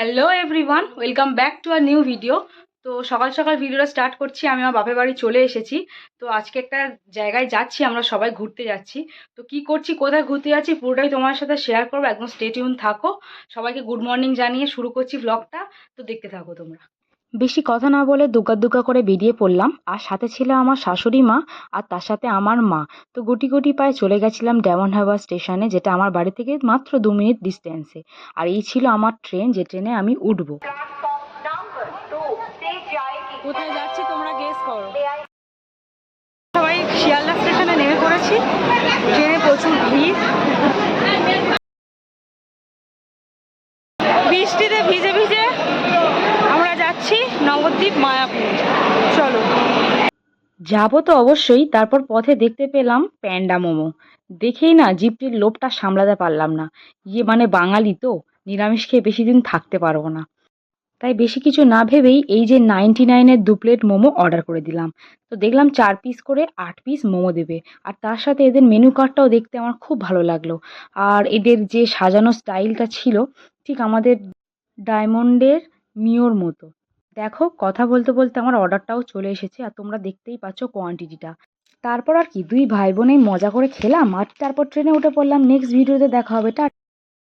Hello everyone, welcome back to a new video. তো সকাল সকাল ভিডিওটা স্টার্ট করছি। আমি আমার বাপের বাড়ি চলে এসেছি। তো আজকে একটা জায়গায় যাচ্ছি, আমরা সবাই ঘুরতে যাচ্ছি। তো কি করছি, কোথায় ঘুরতে যাচ্ছি, পুরোটাই তোমার সাথে শেয়ার করবো। একদম স্টে টিউন থাকো। সবাইকে গুড মর্নিং জানিয়ে শুরু করছি ব্লগটা। তো দেখতে থাকো তোমরা। বেশি কথা না বলে দুগ্গা দুগ্গা করে বেরিয়ে পড়লাম, আর সাথে ছিল আমার শাশুড়ি মা, আর তার সাথে আমার মা। তো গুটি গুটি পায়ে চলে গেছিলাম ডায়মন্ড হারবার স্টেশনে, যেটা আমার বাড়ি থেকে মাত্র 2 মিনিট ডিস্টেন্সে। আর এই ছিল আমার ট্রেন, যে ট্রেনে আমি উঠবো। কোথায় যাচ্ছি তোমরা গেস করো। সবাই শিয়ালদা স্টেশনে নেমে পড়েছি। ট্রেনে প্রচুর ভিড়, বৃষ্টিতে ভিজে ভিজে আমরা যাচ্ছি নবদ্বীপ মায়াপুর। চলো যাবো তো অবশ্যই। তারপর পথে দেখতে পেলাম প্যান্ডা মোমো। দেখেই না জিভটির লোভটা সামলাতে পারলাম না। মানে বাঙালি তো, নিরামিষ খেয়ে বেশি দিন থাকতে পারবো না। তাই বেশি কিছু না ভেবেই এই যে 99-এর 2 প্লেট মোমো অর্ডার করে দিলাম। তো দেখলাম 4 পিস করে 8 পিস মোমো দেবে। আর তার সাথে এদের মেনু কার্ডটাও দেখতে আমার খুব ভালো লাগলো। আর এদের যে সাজানো স্টাইলটা ছিল, ঠিক আমাদের ডায়মন্ডের মিওর মতো। দেখো, কথা বলতে বলতে আমার অর্ডারটাও চলে এসেছে, আর তোমরা দেখতেই পাচ্ছ কোয়ান্টিটিটা। তারপর আর কি, দুই ভাই বোনেই মজা করে খেলাম, আর তারপর ট্রেনে উঠে পড়লাম। নেক্সট ভিডিওতে দেখা হবে।